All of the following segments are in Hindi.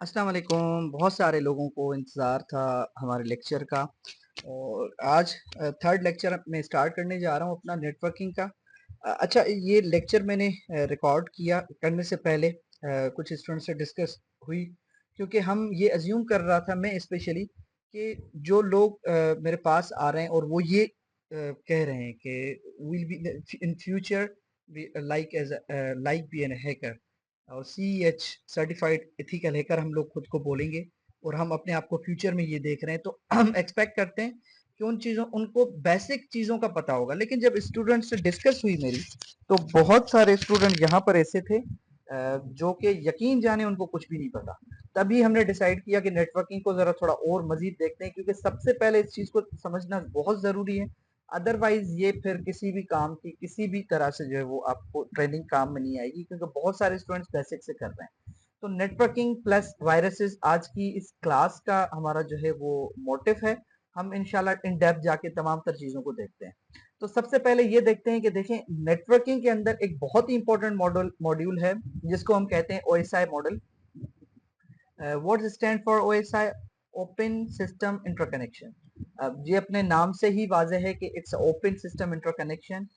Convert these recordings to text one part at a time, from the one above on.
अस्सलाम वालेकुम। बहुत सारे लोगों को इंतज़ार था हमारे लेक्चर का और आज थर्ड लेक्चर मैं स्टार्ट करने जा रहा हूँ अपना नेटवर्किंग का। अच्छा, ये लेक्चर मैंने रिकॉर्ड किया करने से पहले कुछ स्टूडेंट से डिस्कस हुई, क्योंकि हम ये अज्यूम कर रहा था मैं स्पेशली कि जो लोग मेरे पास आ रहे हैं और वो ये कह रहे हैं कि will be in future like be an hacker और CEH सर्टिफाइड एथिकल हैकर हम लोग खुद को बोलेंगे और हम अपने आप को फ्यूचर में ये देख रहे हैं, तो हम एक्सपेक्ट करते हैं कि उनको बेसिक चीज़ों का पता होगा। लेकिन जब स्टूडेंट से डिस्कस हुई मेरी, तो बहुत सारे स्टूडेंट यहाँ पर ऐसे थे जो कि यकीन जाने उनको कुछ भी नहीं पता। तभी हमने डिसाइड किया कि नेटवर्किंग को ज़रा थोड़ा और मज़ीद देखते हैं, क्योंकि सबसे पहले इस चीज़ को समझना बहुत ज़रूरी है। अदरवाइज ये फिर किसी भी काम की किसी भी तरह से जो है वो आपको ट्रेनिंग काम में नहीं आएगी, क्योंकि बहुत सारे स्टूडेंट्स बेसिक से कर रहे हैं। तो नेटवर्किंग प्लस वायरसेस आज की इस क्लास का हमारा जो है वो मोटिव है। हम इंशाल्लाह इन डेप्थ जाके तमाम तर चीजों को देखते हैं। तो सबसे पहले ये देखते हैं कि देखें, नेटवर्किंग के अंदर एक बहुत ही इंपॉर्टेंट मॉड्यूल है जिसको हम कहते हैं OSI model. What stand for OSI? Open system interconnection. अब ये अपने नाम से ही वाजह है कि इट्स ओपन सिस्टम इंटरकनेक्शन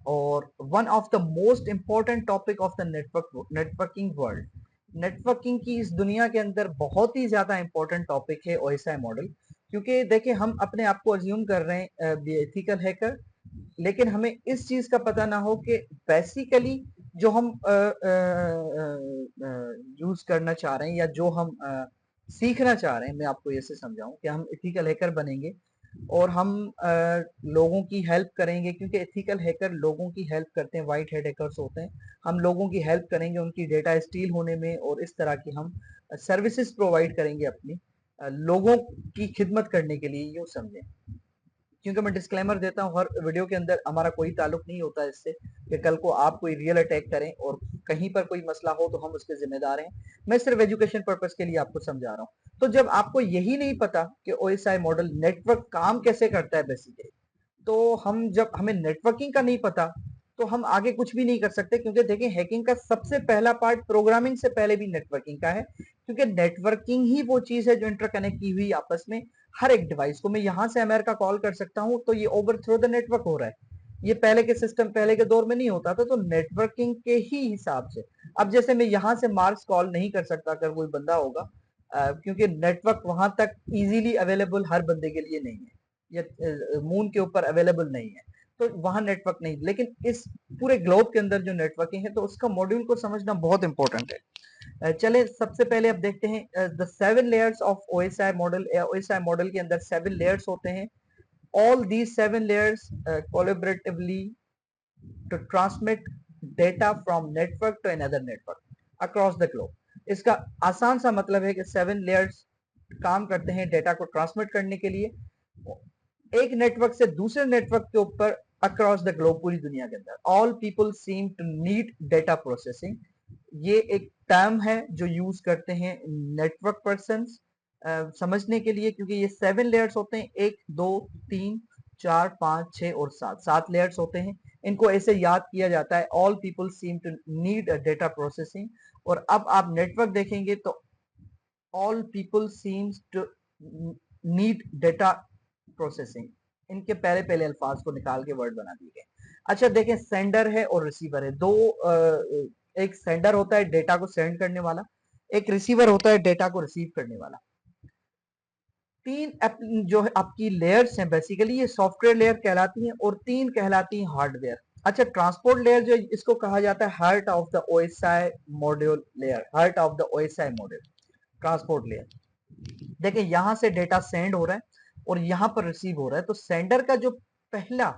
और one of the most important topic of the networking world. Networking की इस दुनिया के अंदर बहुत ही ज्यादा इंपॉर्टेंट टॉपिक है OSI मॉडल, क्योंकि देखिए हम अपने आप को अज्यूम कर रहे हैं एथिकल हैकर, लेकिन हमें इस चीज का पता ना हो कि बेसिकली जो हम यूज करना चाह रहे हैं या जो हम सीखना चाह रहे हैं, मैं आपको ऐसे समझाऊं कि हम एथिकल हैकर बनेंगे और हम लोगों की हेल्प करेंगे, क्योंकि एथिकल हैकर लोगों की हेल्प करते हैं, वाइट हेड हैकर्स होते हैं। हम लोगों की हेल्प करेंगे उनकी डेटा स्टील होने में और इस तरह की हम सर्विसेज प्रोवाइड करेंगे अपनी लोगों की खिदमत करने के लिए, यूं समझें। क्योंकि मैं डिस्क्लेमर देता हूँ हर वीडियो के अंदर, हमारा कोई ताल्लुक नहीं होता इससे कि कल को आप कोई रियल अटैक करें और कहीं पर कोई मसला हो तो हम उसके जिम्मेदार हैं। मैं सिर्फ एजुकेशन पर्पस के लिए आपको समझा रहा हूँ। तो जब आपको यही नहीं पता कि OSI मॉडल नेटवर्क काम कैसे करता है बेसिकली, तो हम जब हमें नेटवर्किंग का नहीं पता तो हम आगे कुछ भी नहीं कर सकते। क्योंकि देखिए, हैकिंग का सबसे पहला पार्ट प्रोग्रामिंग से पहले भी नेटवर्किंग का है, क्योंकि नेटवर्किंग ही वो चीज है जो इंटरकनेक्ट की हुई आपस में हर एक डिवाइस को। मैं यहां से अमेरिका कॉल कर सकता हूं तो ये ओवर थ्रू द नेटवर्क हो रहा है। ये पहले के सिस्टम, पहले के दौर में नहीं होता था, तो नेटवर्किंग के ही हिसाब से। अब जैसे मैं यहां से मार्क्स कॉल नहीं कर सकता अगर कोई बंदा होगा, क्योंकि नेटवर्क वहां तक इजीली अवेलेबल हर बंदे के लिए नहीं है, या मून के ऊपर अवेलेबल नहीं है, तो वहां नेटवर्क नहीं। लेकिन इस पूरे ग्लोब के अंदर जो नेटवर्किंग है, तो उसका मॉड्यूल को समझना बहुत इंपॉर्टेंट है। चले सबसे पहले अब देखते हैं the 7 layers of OSI model. OSI model के अंदर 7 लेयर्स होते हैं। All these 7 layers collaboratively to transmit data from network to another network across the globe. इसका आसान सा मतलब है कि 7 लेयर्स काम करते हैं डेटा को ट्रांसमिट करने के लिए एक नेटवर्क से दूसरे नेटवर्क के ऊपर अक्रॉस द ग्लोब, पूरी दुनिया के अंदर। All people seem to need data processing. ये एक टर्म है जो यूज करते हैं नेटवर्क पर्संस समझने के लिए, क्योंकि ये 7 लेयर्स होते हैं, 1 2 3 4 5 6 और 7 7 लेयर्स होते हैं। इनको ऐसे याद किया जाता है, all people seem to need data processing. और अब आप नेटवर्क देखेंगे तो all people seems to need data processing. इनके पहले पहले अल्फाज को निकाल के वर्ड बना दिए गए। अच्छा देखें, सेंडर है और रिसीवर है दो। एक सेंडर होता है डेटा को सेंड करने वाला, एक रिसीवर होता है डेटा को रिसीव करने वाला। तीन जो है आपकी लेयर्स हैं, बेसिकली ये सॉफ्टवेयर लेयर कहलाती हैं और तीन कहलाती हैं हार्डवेयर। अच्छा, ट्रांसपोर्ट लेयर जो इसको कहा जाता है heart of the OSI module layer, heart of the OSI module, transport layer. देखिए, यहां से डेटा सेंड हो रहा है और यहां पर रिसीव हो रहा है। तो पहला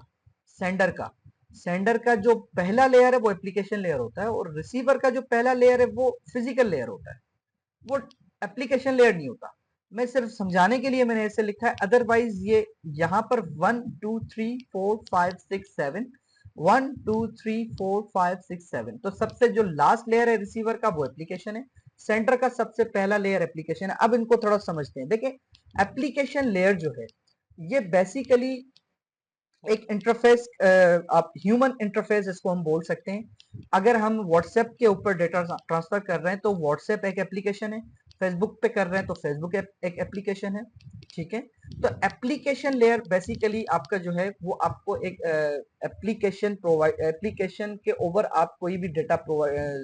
सेंडर का जो पहला लेयर है वो एप्लीकेशन लेयर होता है, और रिसीवर का जो पहला लेयर है वो फिजिकल लेयर होता है, वो एप्लीकेशन लेयर नहीं होता। मैं सिर्फ समझाने के लिए मैंने ऐसे लिखा है, अदरवाइज ये यहाँ पर 1 2 3 4 5 6 7, 1 2 3 4 5 6 7, तो सबसे जो लास्ट लेयर है रिसीवर का वो एप्लीकेशन है, सेंटर का सबसे पहला लेयर एप्लीकेशन है। अब इनको थोड़ा समझते हैं। देखिए, एप्लीकेशन लेयर जो है ये बेसिकली एक इंटरफेस, आप ह्यूमन इंटरफेस इसको हम बोल सकते हैं। अगर हम व्हाट्सएप के ऊपर डेटा ट्रांसफर कर रहे हैं तो व्हाट्सएप एक एप्लीकेशन है, फेसबुक पे कर रहे हैं तो फेसबुक एक एप्लीकेशन है, ठीक है। तो एप्लीकेशन लेयर बेसिकली आपका जो है वो आपको एक एप्लीकेशन के ओवर आप कोई भी डेटा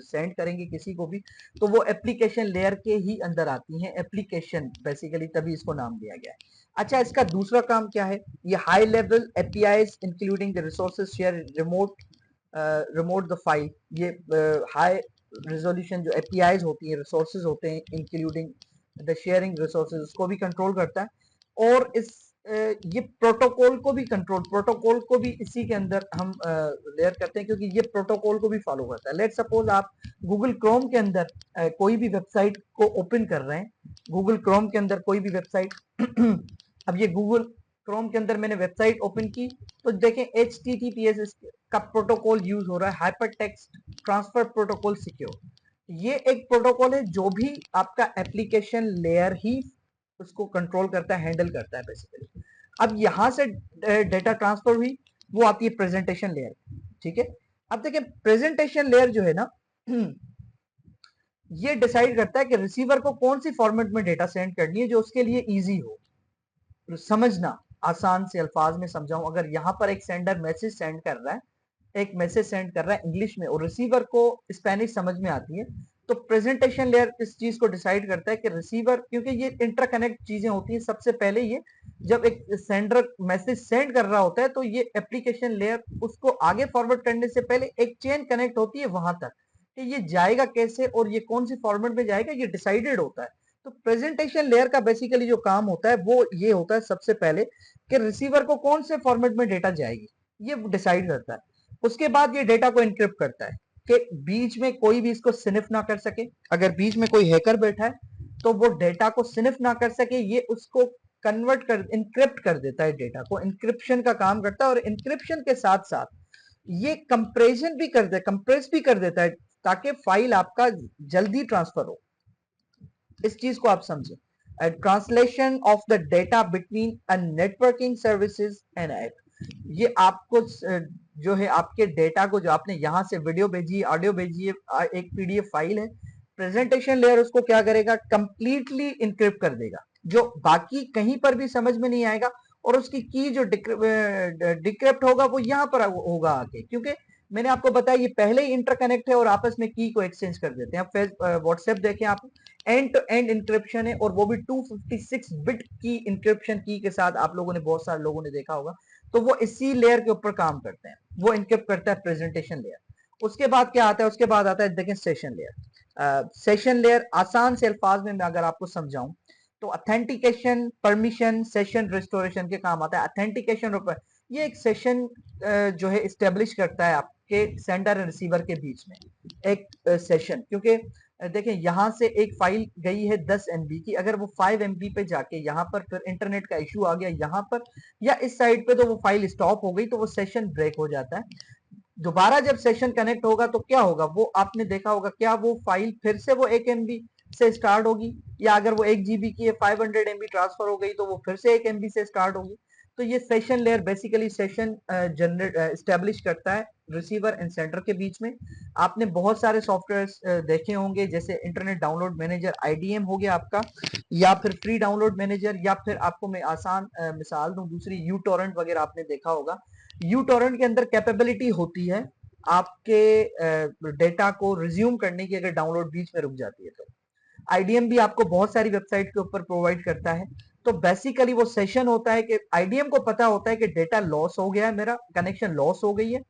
सेंड करेंगे किसी को भी, तो वो एप्लीकेशन लेयर के ही अंदर आती हैं एप्लीकेशन, बेसिकली तभी इसको नाम दिया गया है। अच्छा, इसका दूसरा काम क्या है, ये high level APIs including the resources share remote the file, ये हाई रेजोल्यूशन जो एपीआईज होती है, रिसोर्सेज होते हैं इंक्लूडिंग द शेयरिंग रिसोर्सेज, उसको भी कंट्रोल करता है। और इस ये प्रोटोकॉल को भी प्रोटोकॉल को भी इसी के अंदर हम लेयर करते हैं, क्योंकि ये प्रोटोकॉल को भी फॉलो करता है। लेट सपोज आप गूगल क्रोम के अंदर कोई भी वेबसाइट को ओपन कर रहे हैं, गूगल क्रोम के अंदर कोई भी वेबसाइट अब ये गूगल क्रोम के अंदर मैंने वेबसाइट ओपन की, तो देखें HTTPS का प्रोटोकॉल यूज हो रहा है, hyper text transfer protocol secure. ये एक प्रोटोकॉल है जो भी आपका एप्लीकेशन लेयर ही उसको कंट्रोल करता है, हैंडल करता है बेसिकली। अब यहां से डेटा ट्रांसफर हुई, वो आती है प्रेजेंटेशन लेयर, ठीक है। अब देखें प्रेजेंटेशन लेयर जो है ना ये डिसाइड करता है कि रिसीवर को कौन सी फॉर्मेट में डेटा सेंड करनी है जो उसके लिए इजी हो समझना। आसान से अल्फाज में समझाऊं, अगर यहां पर एक सेंडर मैसेज सेंड कर रहा है, एक मैसेज सेंड कर रहा है इंग्लिश में और रिसीवर को स्पेनिश समझ में आती है, तो प्रेजेंटेशन लेयर इस चीज को डिसाइड करता है कि रिसीवर, क्योंकि ये इंटरकनेक्ट चीजें होती हैं, सबसे पहले ये जब एक सेंडर मैसेज सेंड कर रहा होता है तो ये एप्लीकेशन लेयर उसको आगे फॉरवर्ड करने से पहले एक चेन कनेक्ट होती है वहां तक कि ये जाएगा कैसे और ये कौन सी फॉर्मेट में जाएगा, ये डिसाइडेड होता है। तो प्रेजेंटेशन लेयर का बेसिकली जो काम होता है वो ये होता है सबसे पहले कि रिसीवर को कौन से फॉर्मेट में डेटा जाएगी, ये डिसाइड करता है। उसके बाद ये डेटा को इनक्रिप्ट करता है कि बीच में कोई भी इसको स्निफ ना कर सके। अगर बीच में कोई हैकर बैठा है तो वो डेटा को स्निफ ना कर सके, ये उसको इनक्रिप्ट कर देता है, डेटा को इंक्रिप्शन का काम करता है। और इंक्रिप्शन के साथ साथ ये कंप्रेस भी कर देता है ताकि फाइल आपका जल्दी ट्रांसफर हो। इस चीज को आप समझें, translation of the data between a networking services and app. ये आपको जो है आपके डेटा को, जो आपने यहां से वीडियो भेजी, ऑडियो भेजी है, एक पीडीएफ फाइल है, प्रेजेंटेशन लेयर उसको क्या करेगा, कंप्लीटली इनक्रिप्ट कर देगा, जो बाकी कहीं पर भी समझ में नहीं आएगा। और उसकी की जो डिक्रिप्ट होगा वो यहां पर होगा आके, क्योंकि मैंने आपको बताया ये पहले ही इंटरकनेक्ट है और आपस में की को एक्सचेंज कर देते हैं। आप व्हाट्सएप देखें, आप एंड टू एंड इंक्रिप्शन है और वो भी 256 बिट की इंक्रिप्शन की के साथ, आप लोगों ने, बहुत सारे लोगों ने देखा होगा। तो वो इसी लेयर के ऊपर काम करते हैं, वो इनक्रिप्ट करता है प्रेजेंटेशन लेयर। उसके बाद क्या आता है, उसके बाद आता है देखें सेशन लेयर। सेशन लेयर आसान से अल्फाज में मैं अगर आपको समझाऊं तो ऑथेंटिकेशन, परमिशन, सेशन रिस्टोरेशन के काम आता है। ऑथेंटिकेशन ये एक सेशन जो है इस्टेब्लिश करता है आपके सेंडर एंड रिसीवर के बीच में एक सेशन, क्योंकि देखें यहां से एक फाइल गई है 10 MB की, अगर वो 5 MB पे जाके यहाँ पर फिर इंटरनेट का इशू आ गया यहाँ पर या इस साइड पे, तो वो फाइल स्टॉप हो गई, तो वो सेशन ब्रेक हो जाता है। दोबारा जब सेशन कनेक्ट होगा तो क्या होगा, वो आपने देखा होगा, क्या वो फाइल फिर से वो 1 MB से स्टार्ट होगी, या अगर वो 1 GB की है 500 MB ट्रांसफर हो गई तो वो फिर से 1 MB से स्टार्ट होगी। तो ये session layer basically session generate establish करता है रिसीवर एंड सेंडर के बीच में। आपने बहुत सारे सॉफ्टवेयर देखे होंगे, जैसे इंटरनेट डाउनलोड मैनेजर IDM हो गया आपका, या फिर फ्री डाउनलोड मैनेजर, या फिर आपको मैं आसान मिसाल दूं दूसरी, यूटोरेंट वगैरह आपने देखा होगा। यूटोरेंट के अंदर कैपेबिलिटी होती है आपके डेटा को रिज्यूम करने की, अगर डाउनलोड बीच में रुक जाती है तो। IDM भी आपको बहुत सारी वेबसाइट के ऊपर प्रोवाइड करता है। तो बेसिकली वो सेशन होता है कि IDM को पता होता है कि डेटा लॉस हो गया है, मेरा कनेक्शन लॉस हो गई है,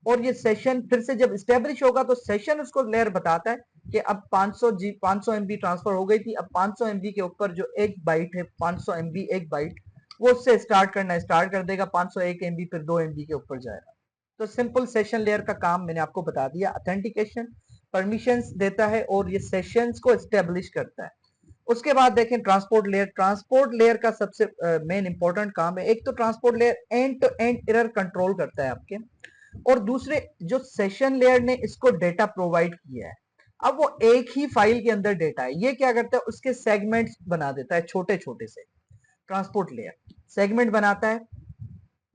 और ये सेशन फिर से जब स्टेब्लिश होगा तो सेशन उसको लेयर बताता है कि अब 500 MB ट्रांसफर हो गई थी, अब 500 MB के ऊपर जो एक बाइट है, 500 MB एक बाइट, वो उससे स्टार्ट करना स्टार्ट कर देगा, 501 MB फिर 2 MB के ऊपर जाएगा। तो सिंपल सेशन लेयर का काम मैंने आपको बता दिया। ऑथेंटिकेशन, परमिशंस देता है और ये सेशंस को एस्टेब्लिश करता है। उसके बाद देखें ट्रांसपोर्ट लेयर। ट्रांसपोर्ट लेयर का सबसे मेन इंपॉर्टेंट काम है, एक तो transport layer end to end error control करता है आपके, और दूसरे जो सेशन लेयर ने इसको डेटा प्रोवाइड किया है, अब वो एक ही फाइल के अंदर डेटा है, ये क्या करता है, उसके सेगमेंट्स बना देता है छोटे छोटे से। ट्रांसपोर्ट लेयर सेगमेंट बनाता है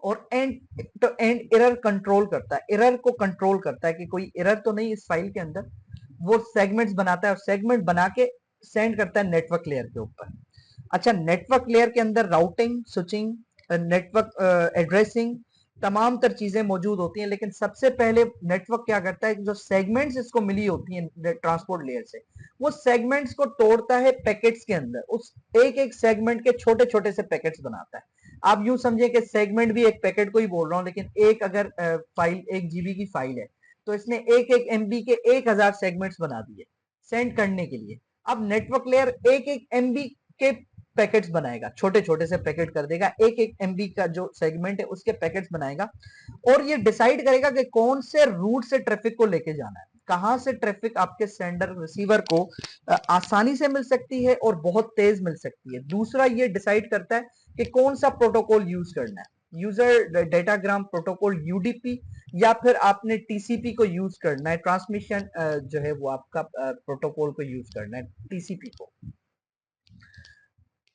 और end to end error control करता है, एरर को कंट्रोल करता है कि कोई एरर तो नहीं इस फाइल के अंदर। वो सेगमेंट्स बनाता है और सेगमेंट बना के सेंड करता है नेटवर्क लेयर के ऊपर। अच्छा, नेटवर्क लेयर के अंदर राउटिंग, स्विचिंग, नेटवर्क एड्रेसिंग, तमाम तर चीजें मौजूद होती हैं, लेकिन सबसे पहले नेटवर्क क्या करता है कि जो सेगमेंट्स इसको मिली होती हैं ट्रांसपोर्ट लेयर से, वो सेगमेंट्स को तोड़ता है पैकेट्स के अंदर, उस एक एक सेगमेंट के छोटे छोटे से पैकेट्स बनाता है। आप यूं समझिए कि सेगमेंट भी एक पैकेट को ही बोल रहा हूं, लेकिन एक अगर फाइल 1 GB की फाइल है, तो इसने एक एक MB के 1000 सेगमेंट्स बना दिए सेंड करने के लिए। अब नेटवर्क लेयर एक एक MB के पैकेट्स बनाएगा, छोटे छोटे से पैकेट कर देगा, एक एक MB का जो सेगमेंट है उसके पैकेट्स बनाएगा, और ये डिसाइड करेगा कि कौन से रूट से ट्रैफिक को लेके जाना है, कहां से ट्रैफिक आपके सेंडर रिसीवर को आसानी से मिल सकती है और बहुत तेज मिल सकती है। दूसरा ये डिसाइड करता है कि कौन सा प्रोटोकॉल यूज करना है, यूजर डेटाग्राम प्रोटोकॉल UDP, या फिर आपने TCP को यूज करना है, ट्रांसमिशन जो है वो आपका प्रोटोकॉल को यूज करना है, TCP को।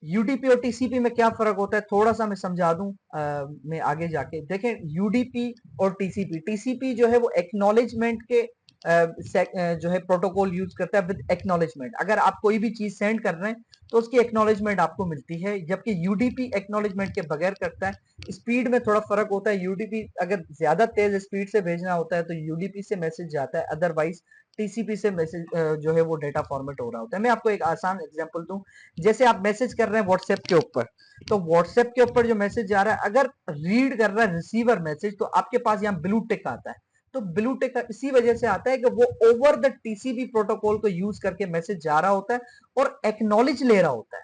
UDP और TCP में क्या फर्क होता है थोड़ा सा मैं समझा दूं मैं आगे जाके। देखें, UDP और TCP जो है वो एक्नॉलेजमेंट के जो है प्रोटोकॉल यूज करता है विद एक्नॉलेजमेंट। अगर आप कोई भी चीज सेंड कर रहे हैं तो उसकी एक्नॉलेजमेंट आपको मिलती है, जबकि UDP एक्नॉलेजमेंट के बगैर करता है। स्पीड में थोड़ा फर्क होता है, UDP अगर ज्यादा तेज स्पीड से भेजना होता है तो UDP से मैसेज जाता है, अदरवाइज TCP से मैसेज जो है वो डेटा फॉर्मेट हो रहा होता है। मैं आपको एक आसान एग्जांपल दूं, जैसे आप मैसेज कर रहे हैं व्हाट्सएप के ऊपर, तो व्हाट्सएप के ऊपर जो मैसेज जा रहा है, अगर रीड कर रहा है रिसीवर मैसेज, तो आपके पास यहाँ ब्लू टिक आता है। तो ब्लू टिक इसी वजह से आता है कि वो ओवर द TCP प्रोटोकॉल को यूज करके मैसेज जा रहा होता है और एक्नॉलेज ले रहा होता है।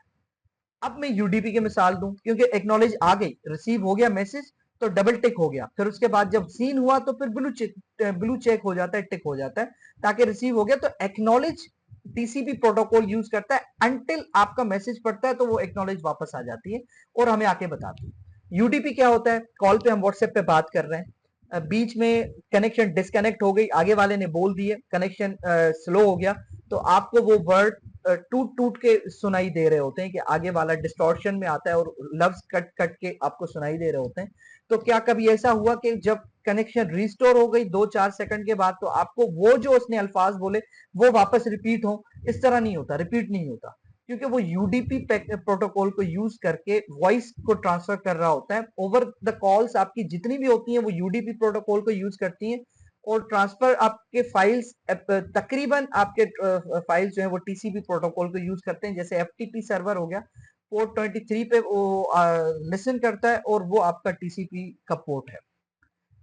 अब मैं UDP की मिसाल दूं, क्योंकि एक्नॉलेज आ गई, रिसीव हो गया मैसेज, तो डबल टिक हो गया, फिर उसके बाद जब सीन हुआ तो फिर ब्लू चेक हो जाता है, टिक हो जाता है, ताकि रिसीव हो गया। तो एक्नॉलेज TCP प्रोटोकॉल यूज करता है, अनटिल आपका मैसेज पड़ता है तो वो एक्नॉलेज वापस आ जाती है और हमें आके बताती है। UDP क्या होता है, कॉल पे हम व्हाट्सएप पे बात कर रहे हैं, बीच में कनेक्शन डिस्कनेक्ट हो गई, आगे वाले ने बोल दिए, कनेक्शन स्लो हो गया, तो आपको वो वर्ड टूट टूट के सुनाई दे रहे होते हैं कि आगे वाला डिस्टॉर्शन में आता है और लफ्ज कट कट के आपको सुनाई दे रहे होते हैं। तो क्या कभी ऐसा हुआ कि जब कनेक्शन रिस्टोर हो गई 2-4 सेकंड के बाद, तो आपको वो जो उसने अल्फाज बोले वो वापस रिपीट हो? इस तरह नहीं होता, रिपीट नहीं होता, क्योंकि वो UDP प्रोटोकॉल को यूज करके वॉइस को ट्रांसफर कर रहा होता है। ओवर द कॉल्स आपकी जितनी भी होती हैं वो UDP प्रोटोकॉल को यूज करती हैं, और ट्रांसफर आपके फाइल्स तकरीबन आपके फाइल्स जो है वो TCP प्रोटोकॉल को यूज करते हैं। जैसे FTP सर्वर हो गया, पोर्ट 23 पे वो लिसन करता है और वो आपका TCP का पोर्ट है।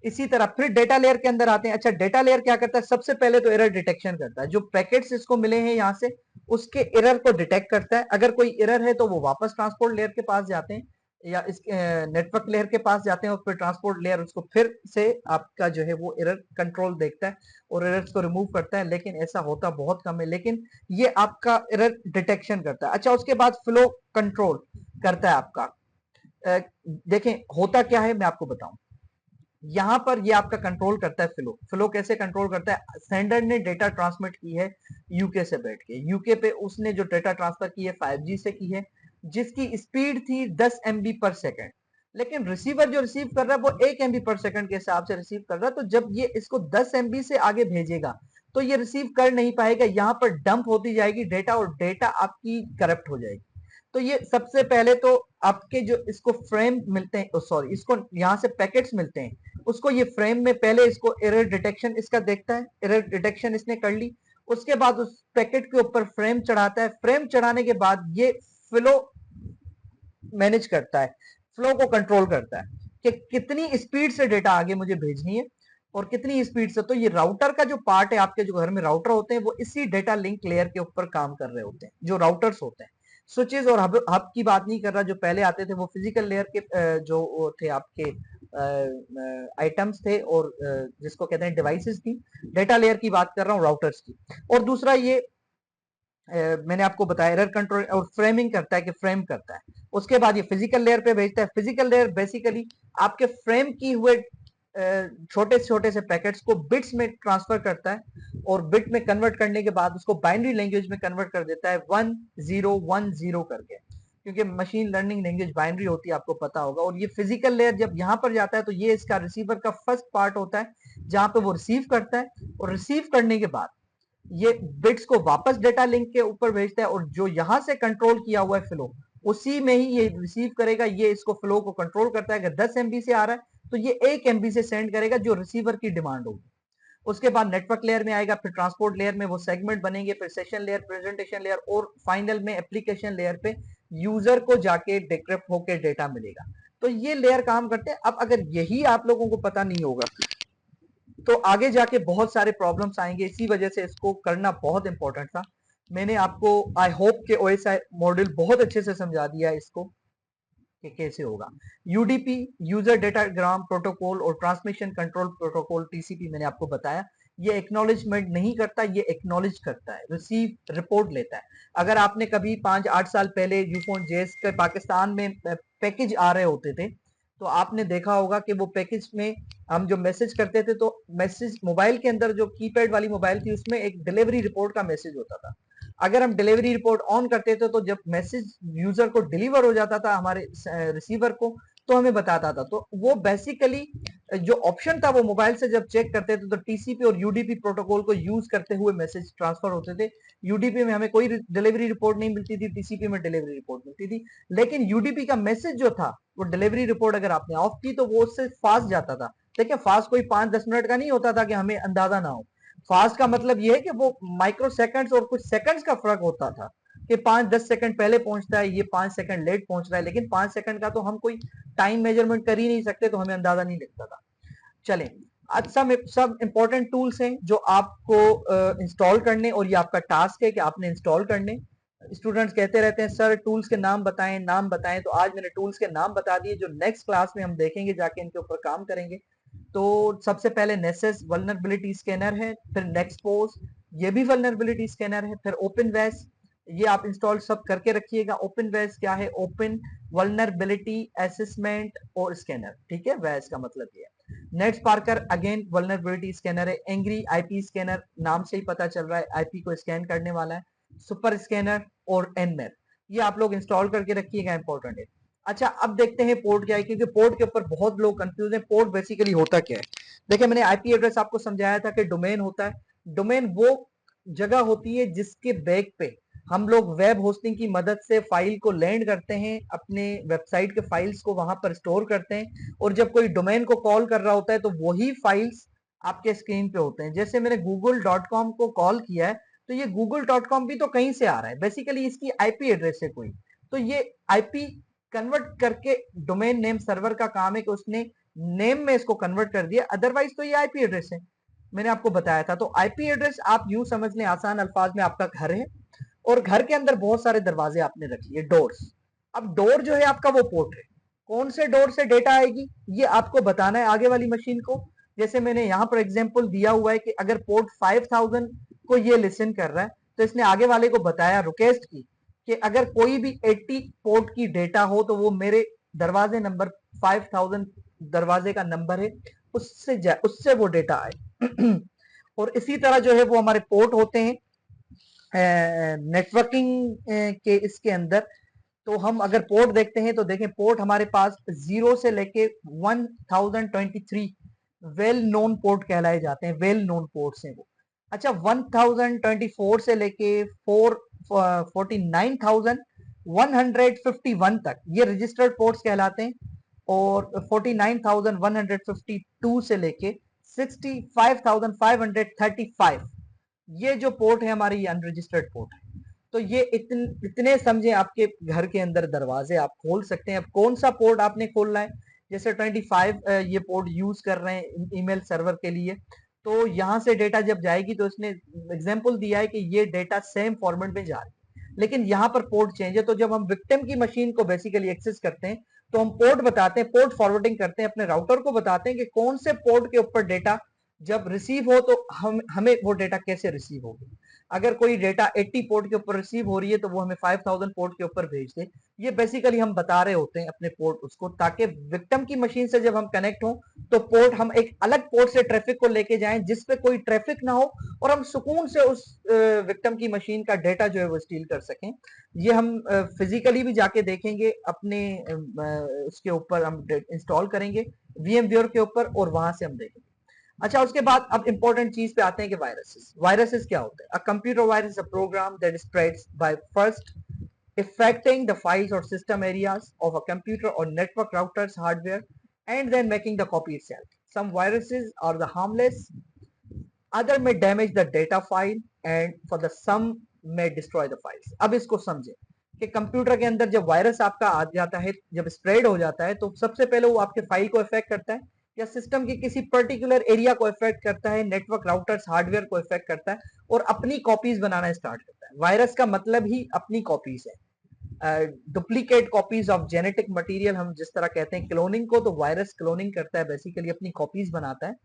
इसी तरह फिर डेटा लेयर के अंदर आते हैं। अच्छा, डेटा लेयर क्या करता है, सबसे पहले तो एरर डिटेक्शन करता है, जो पैकेट्स इसको मिले हैं यहाँ से उसके एरर को डिटेक्ट करता है। अगर कोई एरर है तो वो वापस ट्रांसपोर्ट लेयर के पास जाते हैं या इस नेटवर्क लेयर के पास जाते हैं, और फिर ट्रांसपोर्ट लेयर उसको फिर से आपका जो है वो एरर कंट्रोल देखता है और एरर्स को रिमूव करता है, लेकिन ऐसा होता बहुत कम है, लेकिन ये आपका एरर डिटेक्शन करता है। अच्छा, उसके बाद फ्लो कंट्रोल करता है आपका। देखें होता क्या है मैं आपको बताऊं, यहां पर ये आपका कंट्रोल करता है फ्लो कैसे कंट्रोल करता है। सेंडर ने डेटा ट्रांसमिट की है यूके से बैठ के, यूके पे उसने जो डेटा ट्रांसफर की है 5G से की है, जिसकी स्पीड थी 10 MB पर सेकंड, लेकिन रिसीवर जो रिसीव कर रहा है वो 1 MB पर सेकंड के हिसाब से रिसीव कर रहा है। तो जब ये इसको 10 MB से आगे भेजेगा तो ये रिसीव कर नहीं पाएगा, यहां पर डंप होती जाएगी डेटा और डेटा आपकी करप्ट हो जाएगी। तो ये सबसे पहले तो आपके जो इसको फ्रेम मिलते हैं, सॉरी इसको यहां से पैकेट्स मिलते हैं, उसको ये फ्रेम में पहले इसको एरर डिटेक्शन इसका देखता है, एरर डिटेक्शन इसने कर ली, उसके बाद उस पैकेट के ऊपर फ्रेम चढ़ाता है, फ्रेम चढ़ाने के बाद ये फ्लो मैनेज करता है, फ्लो को कंट्रोल करता है कि कितनी स्पीड से डेटा आगे मुझे भेजनी है और कितनी स्पीड से। तो ये राउटर का जो पार्ट है, आपके जो घर में राउटर होते हैं वो इसी डेटा लिंक लेयर के ऊपर काम कर रहे होते हैं, जो राउटर्स होते हैं। स्विचेस और हब की बात नहीं कर रहा, जो पहले आते थे वो फिजिकल लेयर के जो थे आपके आइटम्स थे और जिसको कहते हैं डिवाइसेस थी। डेटा लेयर की बात कर रहा हूँ, राउटर्स की। और दूसरा ये मैंने आपको बताया एरर कंट्रोल और फ्रेमिंग करता है कि फ्रेम करता है, उसके बाद ये फिजिकल लेयर पे भेजता है। फिजिकल लेयर बेसिकली आपके फ्रेम की हुए छोटे छोटे से पैकेट्स को बिट्स में ट्रांसफर करता है और बिट में कन्वर्ट करने के बाद उसको बाइनरी लैंग्वेज में कन्वर्ट कर देता है 1010 करके, क्योंकि मशीन लर्निंग लैंग्वेज बाइनरी होती है, आपको पता होगा। और ये फिजिकल लेयर जब यहां पर जाता है तो ये इसका रिसीवर का फर्स्ट पार्ट होता है, जहां पे वो रिसीव करता है, और रिसीव करने के बाद ये बिट्स को वापस डेटा लिंक के ऊपर भेजता है, और जो यहां से कंट्रोल किया हुआ है फ्लो, उसी में ही ये रिसीव करेगा। ये इसको फ्लो को कंट्रोल करता है। अगर 10 एमबी से आ रहा है तो ये 1 एमबी से सेंड करेगा, जो रिसीवर की डिमांड होगी। उसके बाद नेटवर्क लेयर में आएगा, फिर ट्रांसपोर्ट लेयर में वो सेगमेंट बनेंगे, फिर सेशन लेयर, प्रेजेंटेशन लेयर, और फाइनल में एप्लीकेशन लेयर पे यूजर को जाके डिक्रिप्ट होकर डेटा मिलेगा। तो ये लेयर काम करते हैं। अब अगर यही आप लोगों को पता नहीं होगा तो आगे जाके बहुत सारे प्रॉब्लम्स आएंगे। इसी वजह से इसको करना बहुत इंपॉर्टेंट था। मैंने आपको आई होप के ओएसआई मॉड्यूल बहुत अच्छे से समझा दिया है इसको कि कैसे होगा। यूडीपी, यूजर डेटाग्राम प्रोटोकॉल, और ट्रांसमिशन कंट्रोल प्रोटोकॉल टीसीपी मैंने आपको बताया। ये एक्नॉलेजमेंट नहीं करता, ये एक्नॉलेज करता है, रिसीव रिपोर्ट लेता है। अगर आपने कभी 5-8 साल पहले यूफोन जेस के पाकिस्तान में पैकेज आ रहे होते थे, तो आपने देखा होगा कि वो पैकेज में हम जो मैसेज करते थे, तो मैसेज मोबाइल के अंदर, जो कीपैड वाली मोबाइल थी, उसमें एक डिलीवरी रिपोर्ट का मैसेज होता था। अगर हम डिलीवरी रिपोर्ट ऑन करते थे तो जब मैसेज यूजर को डिलीवर हो जाता था हमारे रिसीवर को, तो हमें बताता था। तो वो बेसिकली जो ऑप्शन था, वो मोबाइल से जब चेक करते थे तो टीसीपी और यूडीपी प्रोटोकॉल को यूज करते हुए मैसेज ट्रांसफर होते थे। यूडीपी में हमें कोई डिलीवरी रिपोर्ट नहीं मिलती थी, टीसीपी में डिलीवरी रिपोर्ट मिलती थी। लेकिन यूडीपी का मैसेज जो था, वो डिलीवरी रिपोर्ट अगर आपने ऑफ की तो वो उससे फास्ट जाता था। देखिए, फास्ट कोई 5-10 मिनट का नहीं होता था कि हमें अंदाजा ना हो। फास्ट का मतलब ये है कि वो माइक्रो सेकंड्स और कुछ सेकंड्स का फर्क होता था, कि 5-10 सेकंड पहले पहुंचता है, ये 5 सेकंड लेट पहुंच रहा है। लेकिन 5 सेकंड का तो हम कोई टाइम मेजरमेंट कर ही नहीं सकते, तो हमें अंदाजा नहीं लगता था। चलें, आज सब इंपॉर्टेंट टूल्स हैं जो आपको इंस्टॉल करने, और ये आपका टास्क है कि आपने इंस्टॉल करने। स्टूडेंट्स कहते रहते हैं सर टूल्स के नाम बताएं, नाम बताएं, तो आज मैंने टूल्स के नाम बता दिए, जो नेक्स्ट क्लास में हम देखेंगे, जाके इनके ऊपर काम करेंगे। तो सबसे पहले नेसेस वल्नरेबिलिटी स्कैनर है, फिर नेक्सपोज, ये भी वल्नरेबिलिटी स्कैनर है, फिर ओपन वेस, ये आप इंस्टॉल सब करके रखिएगा। ओपन वेस क्या है? ओपन वल्नरेबिलिटी असेसमेंट और स्कैनर, ठीक है, वेस का मतलब ये है। नेट स्पार्कर अगेन वल्नरेबिलिटी स्कैनर है। एंग्री आईपी स्कैनर, नाम से ही पता चल रहा है आईपी को स्कैन करने वाला है। सुपर स्कैनर और एनमेप, ये आप लोग इंस्टॉल करके रखिएगा, इंपॉर्टेंट है। अच्छा, अब देखते हैं पोर्ट क्या है, क्योंकि पोर्ट के ऊपर बहुत लोग कंफ्यूज हैं। पोर्ट बेसिकली होता क्या है? देखिए, मैंने आईपी एड्रेस आपको समझाया था कि डोमेन होता है। डोमेन वो जगह होती है जिसके बैक पे हम लोग वेब होस्टिंग की मदद से फाइल को लैंड करते हैं, अपने वेबसाइट के फाइल्स को वहां पर स्टोर करते हैं, और जब कोई डोमेन को कॉल कर रहा होता है तो वही फाइल्स आपके स्क्रीन पे होते हैं। जैसे मैंने google.com को कॉल किया है, तो ये google.com भी तो कहीं से आ रहा है, बेसिकली इसकी आईपी एड्रेस है कोई। तो ये आईपी कन्वर्ट करके, डोमेन नेम सर्वर का काम है कि उसने नेम में इसको कन्वर्ट कर दिया, अदरवाइज तो ये आईपी एड्रेस है। मैंने आपको बताया था। तो आईपी एड्रेस आप यूं समझ लें, आसान अल्फाज में, आपका घर है, और घर के अंदर बहुत सारे दरवाजे आपने रख लिए, डोर्स। अब डोर जो है आपका, वो पोर्ट है। कौन से डोर से डेटा आएगी, ये आपको बताना है आगे वाली मशीन को। जैसे मैंने यहां पर एग्जांपल दिया हुआ है कि अगर पोर्ट 5000 को ये लिसन कर रहा है, तो इसने आगे वाले को बताया, रिक्वेस्ट की कि अगर कोई भी 80 पोर्ट की डेटा हो तो वो मेरे दरवाजे नंबर 5000 दरवाजे का नंबर है, उससे वो डेटा आए। और इसी तरह जो है वो हमारे पोर्ट होते हैं नेटवर्किंग के इसके अंदर। तो हम अगर पोर्ट देखते हैं तो देखें, पोर्ट हमारे पास 0 से लेके 1023 वेल नोन पोर्ट कहलाए जाते हैं, वेल नोन पोर्ट्स हैं वो। अच्छा, 1024 से लेके 49151 तक ये रजिस्टर्ड पोर्ट्स कहलाते हैं, और 49152 से लेके 65535 ये जो पोर्ट है हमारी, ये अनरजिस्टर्ड पोर्ट है। तो ये इतने समझे, आपके घर के अंदर दरवाजे आप खोल सकते हैं। अब कौन सा पोर्ट आपने खोलना है, जैसे 25 ये पोर्ट यूज कर रहे हैं ईमेल सर्वर के लिए, तो यहां से डेटा जब जाएगी, तो इसने एग्जांपल दिया है कि ये डेटा सेम फॉर्मेट में जा रही है, लेकिन यहाँ पर पोर्ट चेंज है। तो जब हम विक्टिम की मशीन को बेसिकली एक्सेस करते हैं, तो हम पोर्ट बताते हैं, पोर्ट फॉरवर्डिंग करते हैं, अपने राउटर को बताते हैं कि कौन से पोर्ट के ऊपर डेटा जब रिसीव हो, तो हमें वो डेटा कैसे रिसीव होगी। अगर कोई डेटा 80 पोर्ट के ऊपर रिसीव हो रही है, तो वो हमें 5000 पोर्ट के ऊपर भेज दे। ये बेसिकली हम बता रहे होते हैं अपने पोर्ट उसको, ताकि विक्टिम की मशीन से जब हम कनेक्ट हो, तो पोर्ट हम एक अलग पोर्ट से ट्रैफिक को लेके जाएं जिसपे कोई ट्रैफिक ना हो, और हम सुकून से उस विक्टिम की मशीन का डेटा जो है वो स्टील कर सकें। ये हम फिजिकली भी जाके देखेंगे, अपने उसके ऊपर हम इंस्टॉल करेंगे VMware के ऊपर, और वहां से हम देखेंगे। अच्छा, उसके बाद अब इंपॉर्टेंट चीज पे आते हैं कि वायरसेस। वायरसेस क्या होते हैं? A computer virus a program that spreads by first affecting the files or system areas of a computer or network router's hardware and then making the copy itself. Some viruses are the harmless, other may damage the data file and for the some may destroy the files. अब इसको समझे कि कंप्यूटर के अंदर जब वायरस आपका आ जाता है, जब स्प्रेड हो जाता है, तो सबसे पहले वो आपके फाइल को इफेक्ट करता है या सिस्टम के किसी पर्टिकुलर एरिया को इफेक्ट करता है, नेटवर्क राउटर्स हार्डवेयर को इफेक्ट करता है और अपनी कॉपीज बनाना स्टार्ट करता है। वायरस का मतलब ही अपनी कॉपीज है। Duplicate copies of genetic material, हम जिस तरह कहते हैं क्लोनिंग को, तो वायरस क्लोनिंग करता है, बेसिकली अपनी कॉपीज बनाता है।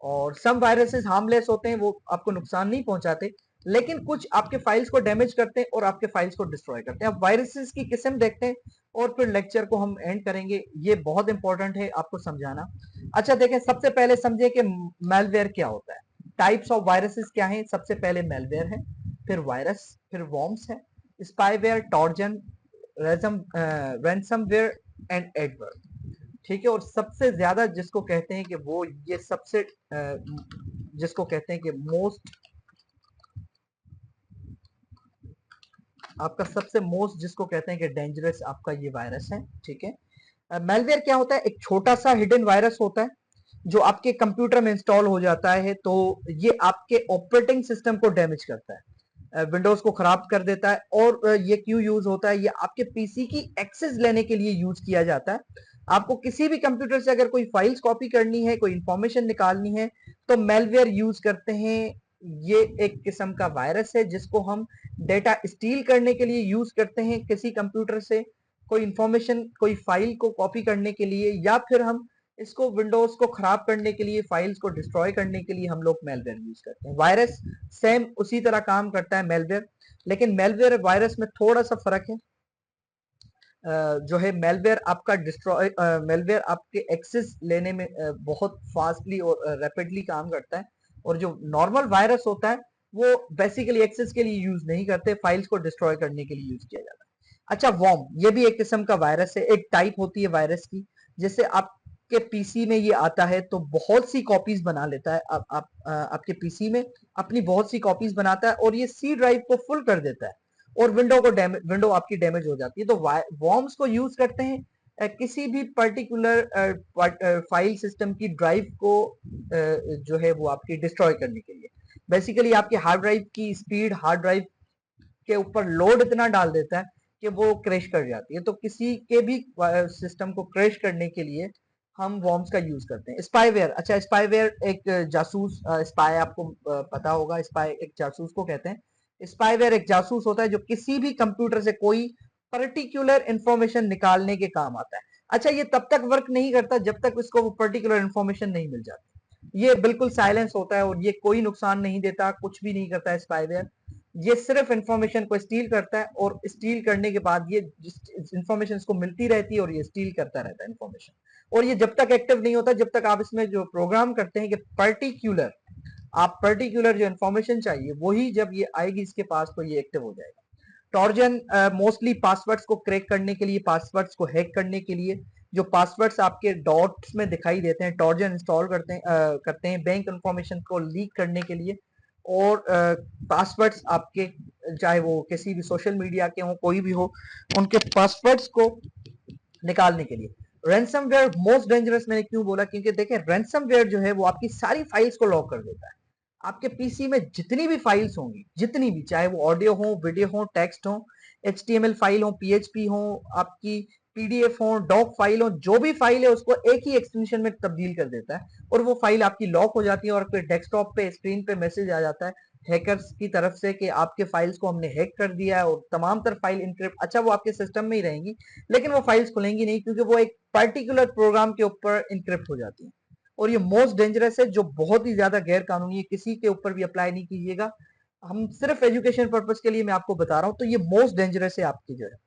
और सम वायरसेस हार्मलेस होते हैं, वो आपको नुकसान नहीं पहुंचाते, लेकिन कुछ आपके फाइल्स को डैमेज करते हैं और आपके फाइल्स को डिस्ट्रॉय करते हैं। अब वायरसेस की किस्म देखते हैं और फिर लेक्चर को हम एंड करेंगे। ये बहुत इंपॉर्टेंट है आपको समझाना। अच्छा देखें, सबसे पहले समझे कि मेलवेयर क्या होता है। टाइप्स ऑफ वायरसेस क्या हैं? सबसे पहले मेलवेयर है, फिर वायरस, फिर वॉर्म्स है, spyware, torsion, ransomware and Edward. ठीक है, और सबसे ज्यादा जिसको कहते हैं कि वो ये सबसे जिसको कहते हैं कि मोस्ट, आपका सबसे मोस्ट जिसको कहते हैं कि डेंजरस आपका ये वायरस है। ठीक है, मेलवेयर क्या होता है? एक छोटा सा हिडन वायरस होता है जो आपके कंप्यूटर में इंस्टॉल हो जाता है, तो ये आपके ऑपरेटिंग सिस्टम को डैमेज करता है, विंडोज को खराब कर देता है। और ये क्यों यूज होता है? ये आपके पीसी की एक्सेस लेने के लिए यूज किया जाता है। आपको किसी भी कंप्यूटर से अगर कोई फाइल्स कॉपी करनी है, कोई इंफॉर्मेशन निकालनी है, तो मेलवेयर यूज करते हैं। ये एक किस्म का वायरस है जिसको हम डेटा स्टील करने के लिए यूज करते हैं, किसी कंप्यूटर से कोई इंफॉर्मेशन, कोई फाइल को कॉपी करने के लिए, या फिर हम इसको विंडोज को खराब करने के लिए, फाइल्स को डिस्ट्रॉय करने के लिए हम लोग मेलवेयर यूज करते हैं। वायरस सेम उसी तरह काम करता है मेलवेयर, लेकिन मेलवेयर वायरस में थोड़ा सा फर्क है। जो है मेलवेयर आपका डिस्ट्रॉय, मेलवेयर आपके एक्सेस लेने में बहुत फास्टली और रैपिडली काम करता है, और जो नॉर्मल वायरस होता है वो बेसिकली एक्सेस के लिए यूज नहीं करते, फाइल्स को डिस्ट्रॉय करने के लिए यूज किया जाता है। अच्छा, वॉर्म, ये भी एक किस्म का वायरस है, एक टाइप होती है वायरस की। जैसे आपके पीसी में ये आता है तो बहुत सी कॉपीज बना लेता है, आपके पीसी में अपनी बहुत सी कॉपीज बनाता है और ये सी ड्राइव को फुल कर देता है और विंडो आपकी डैमेज हो जाती है। तो वॉर्म्स को यूज करते हैं किसी भी पर्टिकुलर फाइल सिस्टम की ड्राइव को जो है वो आपकी डिस्ट्रॉय करने के लिए। बेसिकली आपके हार्ड ड्राइव की स्पीड हार्ड ड्राइव के ऊपर लोड इतना डाल देता है कि वो क्रैश कर जाती है। तो किसी के भी सिस्टम को क्रैश करने के लिए हम वॉर्म्स का यूज करते हैं। स्पाईवेयर, अच्छा स्पाईवेयर एक जासूस, स्पाई आपको पता होगा, स्पाई एक जासूस को कहते हैं। स्पाईवेयर एक जासूस होता है जो किसी भी कंप्यूटर से कोई पर्टिकुलर इंफॉर्मेशन निकालने के काम आता है। अच्छा, ये तब तक वर्क नहीं करता जब तक उसको वो पर्टिकुलर इंफॉर्मेशन नहीं मिल जाती। ये बिल्कुल साइलेंस होता है और ये कोई नुकसान नहीं देता, कुछ भी नहीं करता है स्पाईवेयर। ये सिर्फ इंफॉर्मेशन को स्टील करता है और स्टील करने के बाद ये इंफॉर्मेशन इसको मिलती रहती है और ये स्टील करता रहता है इंफॉर्मेशन। और ये जब तक एक्टिव नहीं होता, जब तक आप इसमें जो प्रोग्राम करते हैं कि पर्टिकुलर जो इंफॉर्मेशन चाहिए वही जब ये आएगी इसके पास तो ये एक्टिव हो जाएगा। टॉर्जन मोस्टली पासवर्ड्स को क्रैक करने के लिए, पासवर्ड्स को हैक करने के लिए, जो पासवर्ड्स आपके डॉट्स में दिखाई देते हैं, टॉर्जन इंस्टॉल करते हैं बैंक इंफॉर्मेशन को लीक करने के लिए। और पासवर्ड्स आपके चाहे वो किसी भी सोशल मीडिया के हो, कोई भी हो, उनके पासवर्ड्स को निकालने के लिए। रैंसमवेयर मोस्ट डेंजरस मैंने क्यों बोला? क्योंकि देखें, रैंसमवेयर जो है वो आपकी सारी फाइल्स को लॉक कर देता है। आपके पीसी में जितनी भी फाइल्स होंगी, जितनी भी, चाहे वो ऑडियो हो, वीडियो हो, टेक्स्ट हो, एचटीएमएल फाइल हो, पीएचपी हो, आपकी पीडीएफ हो, डॉक फाइल हो, जो भी फाइल है उसको एक ही एक्सटेंशन में तब्दील कर देता है और वो फाइल आपकी लॉक हो जाती है और फिर डेस्कटॉप पे, स्क्रीन पे मैसेज आ जाता है हैकर्स की तरफ से कि आपके फाइल्स को हमने हैक कर दिया है और तमाम तर फाइल इनक्रिप्ट। अच्छा, वो आपके सिस्टम में ही रहेंगी लेकिन वो फाइल्स खुलेंगी नहीं क्योंकि वो एक पर्टिकुलर प्रोग्राम के ऊपर इनक्रिप्ट हो जाती है। और ये मोस्ट डेंजरस है, जो बहुत ही ज्यादा गैर कानूनी है, किसी के ऊपर भी अप्लाई नहीं कीजिएगा। हम सिर्फ एजुकेशन पर्पज के लिए मैं आपको बता रहा हूं। तो ये मोस्ट डेंजरस है आपकी जो है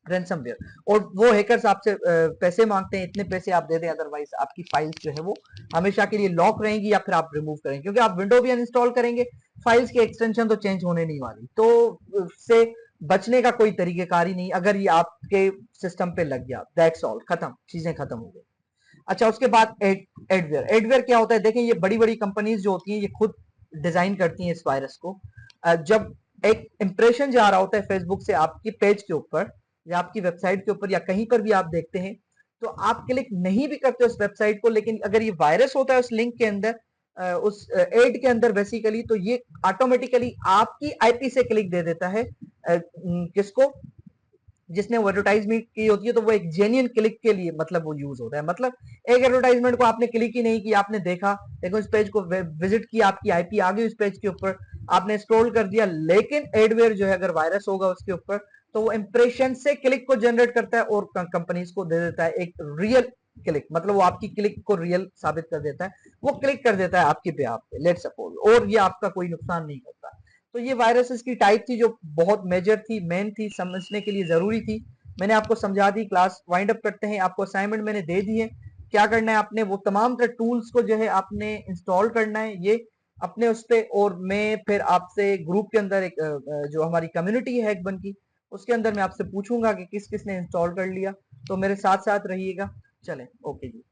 रैंसमवेयर। और वो हैकर्स आपसे पैसे मांगते हैं, इतने पैसे आप दे दें अदरवाइज आपकी फाइल्स जो है वो हमेशा के लिए लॉक रहेंगी या फिर आप रिमूव करेंगे, क्योंकि आप विंडो भी अनइंस्टॉल करेंगे, फाइल्स की एक्सटेंशन तो चेंज होने नहीं वाली। तो उससे बचने का कोई तरीकेकार ही नहीं, अगर ये आपके सिस्टम पे लग गया दैट्स ऑल, खत्म, चीजें खत्म हो गई। अच्छा, उसके बाद एडवेयर। एडवेयर क्या होता है? देखें, ये बड़ी बड़ी कंपनीज जो होती हैं ये खुद डिजाइन करती हैं इस वायरस को। जब एक इंप्रेशन जा रहा होता है फेसबुक से आपकी पेज के ऊपर या आपकी वेबसाइट के ऊपर या कहीं पर भी आप देखते हैं, तो आप क्लिक नहीं भी करते उस वेबसाइट को, लेकिन अगर ये वायरस होता है उस लिंक के अंदर, उस एड के अंदर बेसिकली, तो ये ऑटोमेटिकली आपकी आईपी से क्लिक दे देता है किसको? जिसने वो एडवर्टाइजमेंट की होती है, तो वो एक जेन्युइन क्लिक के लिए मतलब वो यूज होता है। मतलब एक एडवर्टाइजमेंट को आपने क्लिक ही नहीं किया, आपने देखा, लेकिन उस पेज को विजिट किया, आपकी आईपी आ गई उस पेज के ऊपर, आपने स्क्रॉल कर दिया, लेकिन एडवेयर जो है अगर वायरस होगा उसके ऊपर, तो वो इंप्रेशन से क्लिक को जनरेट करता है और कंपनीज को दे देता है एक रियल क्लिक। मतलब वो आपकी क्लिक को रियल साबित कर देता है, वो क्लिक कर देता है आपकी बिहाफ पे, लेट्स सपोज, और ये आपका कोई नुकसान नहीं करता। तो ये वायरसेस की टाइप थी जो बहुत मेजर थी, मेन थी, समझने के लिए जरूरी थी। मैंने आपको समझा दी। क्लास वाइंड अप करते हैं। आपको असाइनमेंट मैंने दे दी है। क्या करना है आपने? वो तमाम तरह टूल्स को जो है आपने इंस्टॉल करना है ये अपने उस पे, और मैं फिर आपसे ग्रुप के अंदर एक जो हमारी कम्युनिटी है हैकबन की, उसके अंदर मैं आपसे पूछूंगा कि किस किस ने इंस्टॉल कर लिया। तो मेरे साथ साथ रहिएगा। चलें, ओके जी।